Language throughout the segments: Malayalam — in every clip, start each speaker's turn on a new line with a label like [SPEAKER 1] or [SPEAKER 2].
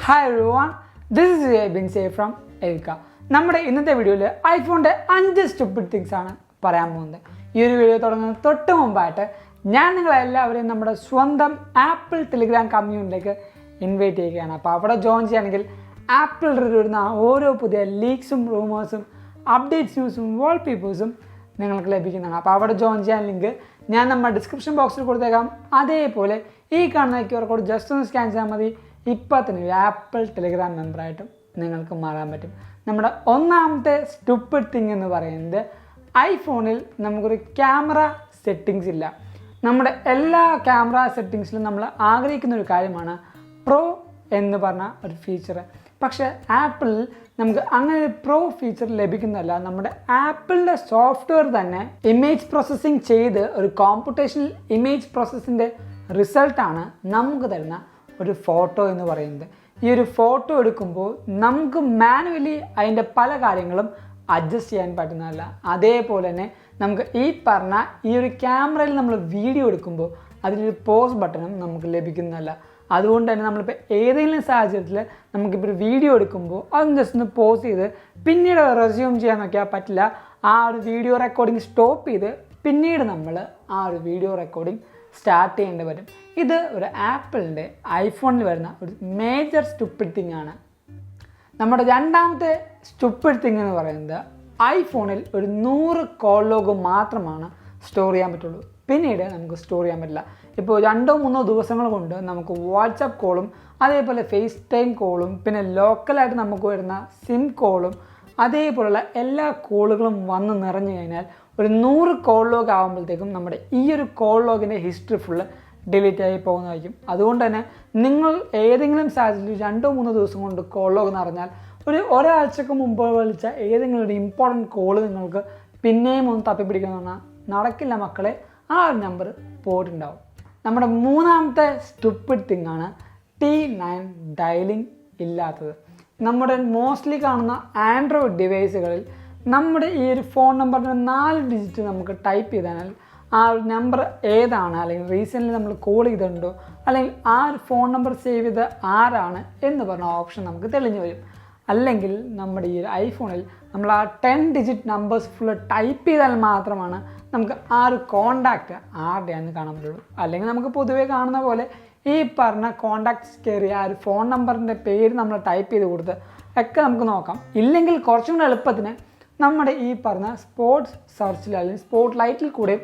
[SPEAKER 1] Hi everyone, this is Bin Say from Erika. നമ്മുടെ ഇന്നത്തെ വീഡിയോയിൽ ഐഫോണിൻ്റെ 5 stupid things ആണ് പറയാൻ പോകുന്നത്. ഈ ഒരു വീഡിയോ തുടങ്ങുന്നതിന് തൊട്ട് മുമ്പായിട്ട് ഞാൻ നിങ്ങളെല്ലാവരെയും നമ്മുടെ സ്വന്തം ആപ്പിൾ ടെലിഗ്രാം കമ്മ്യൂണിറ്റിയിലേക്ക് ഇൻവൈറ്റ് ചെയ്യുകയാണ്. അപ്പോൾ അവിടെ ജോയിൻ ചെയ്യുകയാണെങ്കിൽ ആപ്പിൾ വരുന്ന ഓരോ പുതിയ ലീക്സും റൂമേഴ്സും അപ്ഡേറ്റ്സ് ന്യൂസും വാൾപേപ്പേഴ്സും നിങ്ങൾക്ക് ലഭിക്കുന്നതാണ്. അപ്പോൾ അവിടെ ജോയിൻ ചെയ്യാൻ ലിങ്ക് ഞാൻ നമ്മുടെ ഡിസ്ക്രിപ്ഷൻ ബോക്സിൽ കൊടുത്തേക്കാം. അതേപോലെ ഈ കാണുന്ന QR കോഡ് ജസ്റ്റ് ഒന്ന് സ്കാൻ ചെയ്താൽ മതി. ഇപ്പോൾ തന്നെ ഒരു ആപ്പിൾ ടെലിഗ്രാം മെമ്പറായിട്ടും നിങ്ങൾക്ക് മാറാൻ പറ്റും. നമ്മുടെ ഒന്നാമത്തെ സ്റ്റുപ്പിഡ് തിങ് എന്ന് പറയുന്നത് ഐഫോണിൽ നമുക്കൊരു ക്യാമറ സെറ്റിങ്സ് ഇല്ല. നമ്മുടെ എല്ലാ ക്യാമറ സെറ്റിങ്സിലും നമ്മൾ ആഗ്രഹിക്കുന്ന ഒരു കാര്യമാണ് പ്രോ എന്ന് പറഞ്ഞ ഒരു ഫീച്ചർ. പക്ഷേ ആപ്പിളിൽ നമുക്ക് അങ്ങനെ ഒരു പ്രോ ഫീച്ചർ ലഭിക്കുന്നതല്ല. നമ്മുടെ ആപ്പിളിൻ്റെ സോഫ്റ്റ്വെയർ തന്നെ ഇമേജ് പ്രോസസ്സിങ് ചെയ്ത് ഒരു കോമ്പുട്ടേഷണൽ ഇമേജ് പ്രോസസ്സിൻ്റെ റിസൾട്ടാണ് നമുക്ക് തരുന്ന ഒരു ഫോട്ടോ എന്ന് പറയുന്നത്. ഈ ഒരു ഫോട്ടോ എടുക്കുമ്പോൾ നമുക്ക് മാനുവലി അതിൻ്റെ പല കാര്യങ്ങളും അഡ്ജസ്റ്റ് ചെയ്യാൻ പറ്റുന്നതല്ല. അതേപോലെ തന്നെ നമുക്ക് ഈ പറഞ്ഞ ഈ ഒരു ക്യാമറയിൽ നമ്മൾ വീഡിയോ എടുക്കുമ്പോൾ അതിലൊരു പോസ് ബട്ടണും നമുക്ക് ലഭിക്കുന്നതല്ല. അതുകൊണ്ട് തന്നെ നമ്മളിപ്പോൾ ഏതെങ്കിലും സാഹചര്യത്തിൽ നമുക്കിപ്പോൾ ഒരു വീഡിയോ എടുക്കുമ്പോൾ അത് ജസ്റ്റ് ഒന്ന് പോസ് ചെയ്ത് പിന്നീട് റെസ്യൂം ചെയ്യാൻ നോക്കിയാൽ പറ്റില്ല. ആ ഒരു വീഡിയോ റെക്കോർഡിങ് സ്റ്റോപ്പ് ചെയ്ത് പിന്നീട് നമ്മൾ ആ ഒരു വീഡിയോ റെക്കോർഡിങ് സ്റ്റാർട്ട് ചെയ്യേണ്ടി വരും. ഇത് ഒരു ആപ്പിളിൻ്റെ ഐഫോണിൽ വരുന്ന ഒരു മേജർ സ്റ്റുപ്പിഡ് തിങ് ആണ്. നമ്മുടെ രണ്ടാമത്തെ സ്റ്റുപ്പിഡ് തിങ് എന്ന് പറയുന്നത് ഐഫോണിൽ ഒരു 100 കോൾ ലോഗ് മാത്രമാണ് സ്റ്റോർ ചെയ്യാൻ പറ്റുള്ളൂ. പിന്നീട് നമുക്ക് സ്റ്റോർ ചെയ്യാൻ പറ്റില്ല. ഇപ്പോൾ 2-3 ദിവസങ്ങൾ കൊണ്ട് നമുക്ക് വാട്സപ്പ് കോളും അതേപോലെ ഫേസ് ടൈം കോളും പിന്നെ ലോക്കലായിട്ട് നമുക്ക് വരുന്ന സിം കോളും അതേപോലുള്ള എല്ലാ കോളുകളും വന്ന് നിറഞ്ഞു കഴിഞ്ഞാൽ ഒരു 100 കോൾ ലോഗ് ആകുമ്പോഴത്തേക്കും നമ്മുടെ ഈ ഒരു കോൾ ലോഗിൻ്റെ ഹിസ്റ്ററി ഫുള്ള് ഡിലീറ്റ് ആയി പോകുന്നതായിരിക്കും. അതുകൊണ്ട് തന്നെ നിങ്ങൾ ഏതെങ്കിലും സാഹചര്യത്തിൽ 2-3 ദിവസം കൊണ്ട് കോൾ ലോഗ് നിറഞ്ഞാൽ ഒരാഴ്ചക്ക് മുമ്പ് വിളിച്ച ഏതെങ്കിലും ഒരു ഇമ്പോർട്ടൻറ്റ് കോള് നിങ്ങൾക്ക് പിന്നെയും ഒന്ന് തപ്പിപ്പിടിക്കണം പറഞ്ഞാൽ നടക്കില്ല മക്കളെ. ആ ഒരു നമ്പർ പോയിട്ടുണ്ടാവും. നമ്മുടെ മൂന്നാമത്തെ സ്റ്റുപ്പിഡ് തിങ് ആണ് T9 ഡയലിംഗ് ഇല്ലാത്തത്. നമ്മുടെ മോസ്റ്റ്ലി കാണുന്ന ആൻഡ്രോയിഡ് ഡിവൈസുകളിൽ നമ്മുടെ ഈ ഒരു ഫോൺ നമ്പറിൻ്റെ 4 ഡിജിറ്റ് നമുക്ക് ടൈപ്പ് ചെയ്താൽ ആ ഒരു നമ്പർ ഏതാണ്, അല്ലെങ്കിൽ റീസെൻ്റ്ലി നമ്മൾ കോൾ ചെയ്തിട്ടുണ്ടോ, അല്ലെങ്കിൽ ആ ഒരു ഫോൺ നമ്പർ സേവ് ചെയ്ത് ആരാണ് എന്ന് പറഞ്ഞ ഓപ്ഷൻ നമുക്ക് തെളിഞ്ഞു വരും. അല്ലെങ്കിൽ നമ്മുടെ ഈ ഒരു ഐഫോണിൽ നമ്മൾ ആ 10 ഡിജിറ്റ് നമ്പേഴ്സ് ഫുള്ള് ടൈപ്പ് ചെയ്താൽ മാത്രമാണ് നമുക്ക് ആ ഒരു കോണ്ടാക്റ്റ് ആരുടെയാണെന്ന് കാണാൻ പറ്റുള്ളൂ. അല്ലെങ്കിൽ നമുക്ക് പൊതുവേ കാണുന്ന പോലെ ഈ പറഞ്ഞ കോണ്ടാക്ട്സ് കയറി ആ ഒരു ഫോൺ നമ്പറിൻ്റെ പേര് നമ്മൾ ടൈപ്പ് ചെയ്ത് കൊടുത്ത് ഒക്കെ നമുക്ക് നോക്കാം. ഇല്ലെങ്കിൽ കുറച്ചും കൂടെ എളുപ്പത്തിന് നമ്മുടെ ഈ പറഞ്ഞ സ്പോർട്സ് സെർച്ചിൽ അല്ലെങ്കിൽ സ്പോട്ട് ലൈറ്റിൽ കൂടെ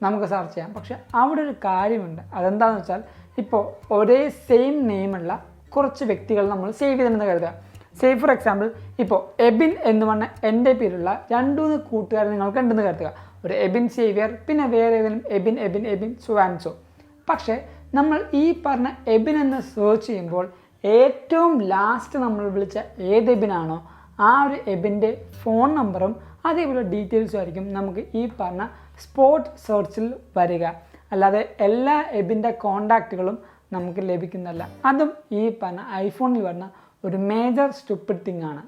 [SPEAKER 1] നമുക്ക് സെർച്ച് ചെയ്യാം. പക്ഷെ അവിടെ ഒരു കാര്യമുണ്ട്. അതെന്താണെന്ന് വെച്ചാൽ ഇപ്പോൾ ഒരേ സെയിം നെയിമുള്ള കുറച്ച് വ്യക്തികൾ നമ്മൾ സേവ് ചെയ്തിട്ടുണ്ടെന്ന് കരുതുക. സേ ഫോർ എക്സാമ്പിൾ ഇപ്പോൾ എബിൻ എന്ന് പറഞ്ഞ എൻ്റെ പേരുള്ള 2-3 കൂട്ടുകാർ നിങ്ങൾക്ക് ഉണ്ടെന്ന് കരുതുക. ഒരു എബിൻ സേവിയർ, പിന്നെ വേറെ ഏതെങ്കിലും എബിൻ സോ ആൻഡ് സോ. പക്ഷേ നമ്മൾ ഈ പറഞ്ഞ എബിൻ എന്ന് സെർച്ച് ചെയ്യുമ്പോൾ ഏറ്റവും ലാസ്റ്റ് നമ്മൾ വിളിച്ച ഏത് എബിനാണോ ആ ഒരു എബിൻ്റെ ഫോൺ നമ്പറും അതേപോലെ ഡീറ്റെയിൽസും ആയിരിക്കും നമുക്ക് ഈ പറഞ്ഞ സ്പോട്ട് സെർച്ചിൽ വരിക. അല്ലാതെ എല്ലാ എബിൻ്റെ കോണ്ടാക്റ്റുകളും നമുക്ക് ലഭിക്കുന്നതല്ല. അതും ഈ പറഞ്ഞ ഐഫോണിൽ വരുന്ന ഒരു മേജർ സ്റ്റുപ്പിഡ് തിങ് ആണ്.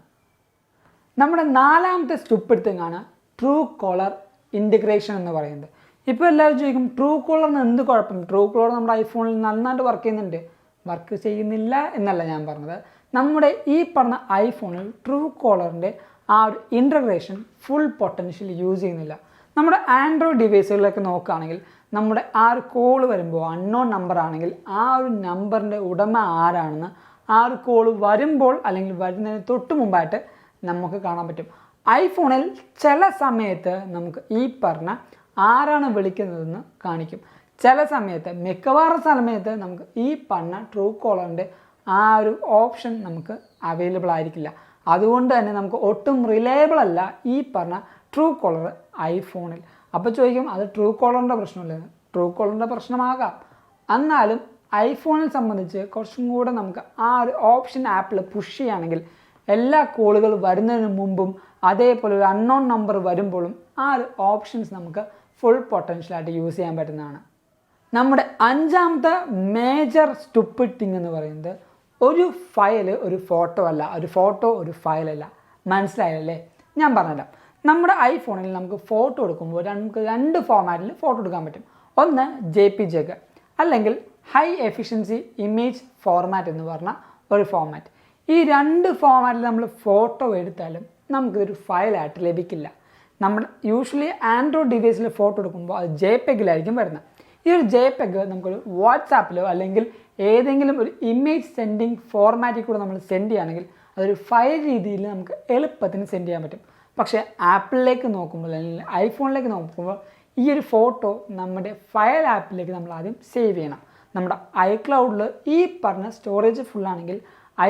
[SPEAKER 1] നമ്മുടെ നാലാമത്തെ സ്റ്റുപ്പിഡ് തിങ് ആണ് ട്രൂ കോളർ ഇൻറ്റഗ്രേഷൻ എന്ന് പറയുന്നത്. ഇപ്പോൾ എല്ലാവരും ചോദിക്കും ട്രൂ കോളറിന് എന്ത് കുഴപ്പം? ട്രൂ കോളർ നമ്മുടെ ഐഫോണിൽ നന്നായിട്ട് വർക്ക് ചെയ്യുന്നുണ്ട്. വർക്ക് ചെയ്യുന്നില്ല എന്നല്ല ഞാൻ പറഞ്ഞത്. നമ്മുടെ ഈ പറഞ്ഞ ഐഫോണിൽ ട്രൂ കോളറിൻ്റെ ആ ഒരു ഇൻറ്റഗ്രേഷൻ ഫുൾ പൊട്ടൻഷ്യൽ യൂസ് ചെയ്യുന്നില്ല. നമ്മുടെ ആൻഡ്രോയിഡ് ഡിവൈസുകളിലൊക്കെ നോക്കുകയാണെങ്കിൽ നമ്മുടെ ആ ഒരു കോൾ വരുമ്പോൾ അൺനോൺ നമ്പർ ആണെങ്കിൽ ആ ഒരു നമ്പറിൻ്റെ ഉടമ ആരാണെന്ന് ആ ഒരു കോൾ വരുമ്പോൾ അല്ലെങ്കിൽ വരുന്നതിന് തൊട്ട് മുമ്പായിട്ട് നമുക്ക് കാണാൻ പറ്റും. ഐഫോണിൽ ചില സമയത്ത് നമുക്ക് ഈ പറഞ്ഞ ആരാണ് വിളിക്കുന്നതെന്ന് കാണിക്കും. ചില സമയത്ത് മിക്കവാറും സമയത്ത് നമുക്ക് ഈ പറഞ്ഞ ട്രൂ കോളറിൻ്റെ ആ ഒരു ഓപ്ഷൻ നമുക്ക് അവൈലബിൾ ആയിരിക്കില്ല. അതുകൊണ്ട് തന്നെ നമുക്ക് ഒട്ടും റിലയബിൾ അല്ല ഈ പറഞ്ഞ ട്രൂ കോളർ ഐഫോണിൽ. അപ്പോൾ ചോദിക്കും അത് ട്രൂ കോളറിൻ്റെ പ്രശ്നമല്ലേ? ട്രൂ കോളറിൻ്റെ പ്രശ്നമാകാം. എന്നാലും ഐഫോണിൽ സംബന്ധിച്ച് കുറച്ചും കൂടെ നമുക്ക് ആ ഒരു ഓപ്ഷൻ ആപ്പിൽ പുഷ് ചെയ്യുകയാണെങ്കിൽ എല്ലാ കോളുകൾ വരുന്നതിന് മുമ്പും അതേപോലെ ഒരു അൺനോൺ നമ്പർ വരുമ്പോഴും ആ ഒരു ഓപ്ഷൻസ് നമുക്ക് ഫുൾ പൊട്ടൻഷ്യലായിട്ട് യൂസ് ചെയ്യാൻ പറ്റുന്നതാണ്. നമ്മുടെ അഞ്ചാമത്തെ മേജർ സ്റ്റുപ്പിഡ് തിങ് എന്ന് പറയുന്നത് ഒരു ഫയൽ ഒരു ഫോട്ടോ അല്ല, ഒരു ഫോട്ടോ ഒരു ഫയലല്ല. മനസ്സിലായല്ലേ? ഞാൻ പറഞ്ഞുതരാം. നമ്മുടെ ഐഫോണിൽ നമുക്ക് ഫോട്ടോ എടുക്കുമ്പോൾ നമുക്ക് 2 ഫോമാറ്റിൽ ഫോട്ടോ എടുക്കാൻ പറ്റും. ഒന്ന് JPG അല്ലെങ്കിൽ ഹൈ എഫിഷ്യൻസി ഇമേജ് ഫോർമാറ്റ് എന്ന് പറഞ്ഞ ഒരു ഫോർമാറ്റ്. ഈ രണ്ട് ഫോമാറ്റിൽ നമ്മൾ ഫോട്ടോ എടുത്താലും നമുക്കിതൊരു ഫയലായിട്ട് ലഭിക്കില്ല. നമ്മൾ യൂഷ്വലി ആൻഡ്രോയിഡ് ഡിവൈസിൽ ഫോട്ടോ എടുക്കുമ്പോൾ അത് JPEG-ലായിരിക്കും വരുന്നത്. ഈ ഒരു JPEG നമുക്കൊരു വാട്സാപ്പിലോ അല്ലെങ്കിൽ ഏതെങ്കിലും ഒരു ഇമേജ് സെൻഡിങ് ഫോർമാറ്റിൽ കൂടെ നമ്മൾ സെൻഡ് ചെയ്യുകയാണെങ്കിൽ അതൊരു ഫയൽ രീതിയിൽ നമുക്ക് എളുപ്പത്തിന് സെൻഡ് ചെയ്യാൻ പറ്റും. പക്ഷേ ആപ്പിളിലേക്ക് നോക്കുമ്പോൾ അല്ലെങ്കിൽ ഐഫോണിലേക്ക് നോക്കുമ്പോൾ ഈ ഒരു ഫോട്ടോ നമ്മുടെ ഫയൽ ആപ്പിലേക്ക് നമ്മൾ ആദ്യം സേവ് ചെയ്യണം. നമ്മുടെ iCloud ഈ പറഞ്ഞ സ്റ്റോറേജ് ഫുള്ളാണെങ്കിൽ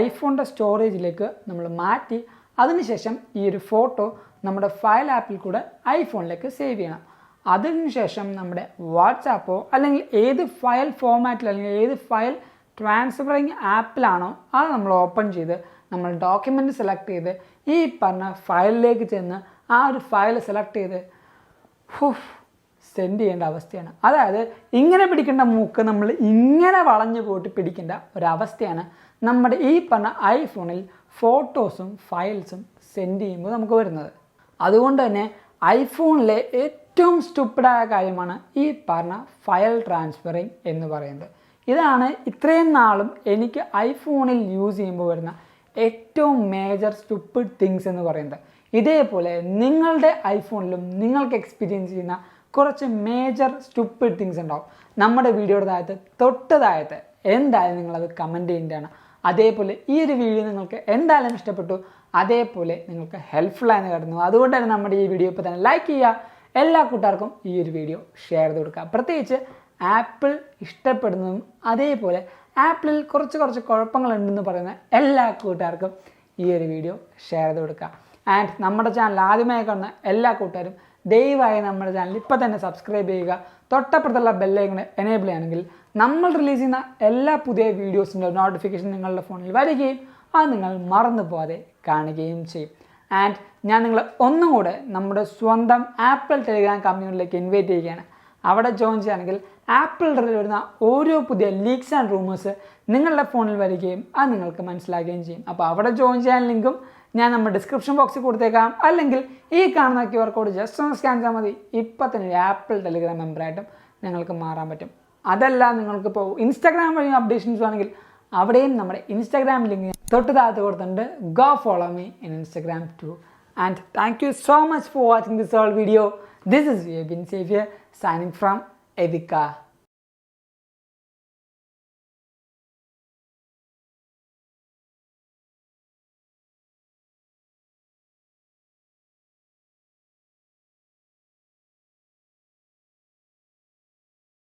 [SPEAKER 1] ഐഫോണിൻ്റെ സ്റ്റോറേജിലേക്ക് നമ്മൾ മാറ്റി അതിനുശേഷം ഈ ഒരു ഫോട്ടോ നമ്മുടെ ഫയൽ ആപ്പിൽ കൂടെ ഐഫോണിലേക്ക് സേവ് ചെയ്യണം. അതിനുശേഷം നമ്മുടെ വാട്സാപ്പോ അല്ലെങ്കിൽ ഏത് ഫയൽ ഫോമാറ്റിൽ അല്ലെങ്കിൽ ഏത് ഫയൽ ട്രാൻസ്ഫറിങ് ആപ്പിലാണോ അത് നമ്മൾ ഓപ്പൺ ചെയ്ത് നമ്മൾ ഡോക്യുമെൻ്റ് സെലക്ട് ചെയ്ത് ഈ പറഞ്ഞ ഫയലിലേക്ക് ചെന്ന് ആ ഒരു ഫയൽ സെലക്ട് ചെയ്ത് സെൻഡ് ചെയ്യേണ്ട അവസ്ഥയാണ്. അതായത് ഇങ്ങനെ പിടിക്കേണ്ട മൂക്ക് നമ്മൾ ഇങ്ങനെ വളഞ്ഞു പോയിട്ട് പിടിക്കേണ്ട ഒരവസ്ഥയാണ് നമ്മുടെ ഈ പറഞ്ഞ ഐഫോണിൽ ഫോട്ടോസും ഫയൽസും സെൻഡ് ചെയ്യുമ്പോൾ നമുക്ക് വരുന്നത്. അതുകൊണ്ട് തന്നെ ഐഫോണിലെ ഏറ്റവും സ്റ്റുപ്പിഡായ കാര്യമാണ് ഈ പറഞ്ഞ ഫയൽ ട്രാൻസ്ഫറിങ് എന്ന് പറയുന്നത്. ഇതാണ് ഇത്രയും നാളും എനിക്ക് ഐഫോണിൽ യൂസ് ചെയ്യുമ്പോൾ വരുന്ന ഏറ്റവും മേജർ സ്റ്റുപ്പിഡ് തിങ്സ് എന്ന് പറയുന്നത്. ഇതേപോലെ നിങ്ങളുടെ ഐഫോണിലും നിങ്ങൾക്ക് എക്സ്പീരിയൻസ് ചെയ്യുന്ന കുറച്ച് മേജർ സ്റ്റുപ്പിഡ് തിങ്സ് ഉണ്ടാവും. നമ്മുടെ വീഡിയോയുടെ തൊട്ടതായത് എന്തായാലും നിങ്ങളത് കമൻറ്റ് ചെയ്യേണ്ടതാണ്. അതേപോലെ ഈ ഒരു വീഡിയോ നിങ്ങൾക്ക് എന്തായാലും ഇഷ്ടപ്പെട്ടു, അതേപോലെ നിങ്ങൾക്ക് ഹെൽപ്ഫുള്ളായെന്ന് കരുതുന്നു. അതുകൊണ്ട് തന്നെ നമ്മുടെ ഈ വീഡിയോ ഇപ്പോൾ തന്നെ ലൈക്ക് ചെയ്യുക, എല്ലാ കൂട്ടുകാർക്കും ഈ ഒരു വീഡിയോ ഷെയർ ചെയ്ത് കൊടുക്കുക. പ്രത്യേകിച്ച് ആപ്പിൾ ഇഷ്ടപ്പെടുന്നതും അതേപോലെ ആപ്പിളിൽ കുറച്ച് കുഴപ്പങ്ങളുണ്ടെന്ന് പറയുന്ന എല്ലാ കൂട്ടുകാർക്കും ഈ ഒരു വീഡിയോ ഷെയർ ചെയ്ത് കൊടുക്കുക. ആൻഡ് നമ്മുടെ ചാനൽ ആദ്യമായി കാണുന്ന എല്ലാ കൂട്ടുകാരും ദയവായി നമ്മുടെ ചാനൽ ഇപ്പോൾ തന്നെ സബ്സ്ക്രൈബ് ചെയ്യുക. തൊട്ടപ്പുറത്തുള്ള ബെല്ലൈക്കൺ എനേബിൾ ചെയ്യുകയാണെങ്കിൽ നമ്മൾ റിലീസ് ചെയ്യുന്ന എല്ലാ പുതിയ വീഡിയോസിൻ്റെ നോട്ടിഫിക്കേഷൻ നിങ്ങളുടെ ഫോണിൽ വരികയും അത് നിങ്ങൾ മറന്നു പോകാതെ കാണുകയും ചെയ്യും. ആൻഡ് ഞാൻ നിങ്ങളെ ഒന്നും കൂടെ നമ്മുടെ സ്വന്തം ആപ്പിൾ ടെലിഗ്രാം കമ്മ്യൂണിറ്റിയിലേക്ക് ഇൻവൈറ്റ് ചെയ്യുകയാണ്. അവിടെ ജോയിൻ ചെയ്യുകയാണെങ്കിൽ ആപ്പിളിൽ വരുന്ന ഓരോ പുതിയ ലീക്സ് ആൻഡ് റൂമേഴ്സ് നിങ്ങളുടെ ഫോണിൽ വരികയും അത് നിങ്ങൾക്ക് മനസ്സിലാക്കുകയും ചെയ്യും. അപ്പോൾ അവിടെ ജോയിൻ ചെയ്യാൻ ലിങ്കും ഞാൻ നമ്മുടെ ഡിസ്ക്രിപ്ഷൻ ബോക്സിൽ കൊടുത്തേക്കാം, അല്ലെങ്കിൽ ഈ കാണുന്ന QR കോഡ് ജസ്റ്റ് ഒന്ന് സ്കാൻ ചെയ്താൽ മതി. ഇപ്പം തന്നെ ഒരു ആപ്പിൾ ടെലിഗ്രാം മെമ്പറായിട്ടും നിങ്ങൾക്ക് മാറാൻ പറ്റും. അതല്ല നിങ്ങൾക്കിപ്പോൾ ഇൻസ്റ്റാഗ്രാം വഴി അപ്ഡേഷൻസ് വേണമെങ്കിൽ അവിടെയും നമ്മുടെ ഇൻസ്റ്റാഗ്രാം ലിങ്ക് തൊട്ട് താഴത്ത് കൊടുത്തിട്ടുണ്ട്. Go follow me in Instagram too. And thank you so much for watching this all video. This is Vibin Savior signing from Evika.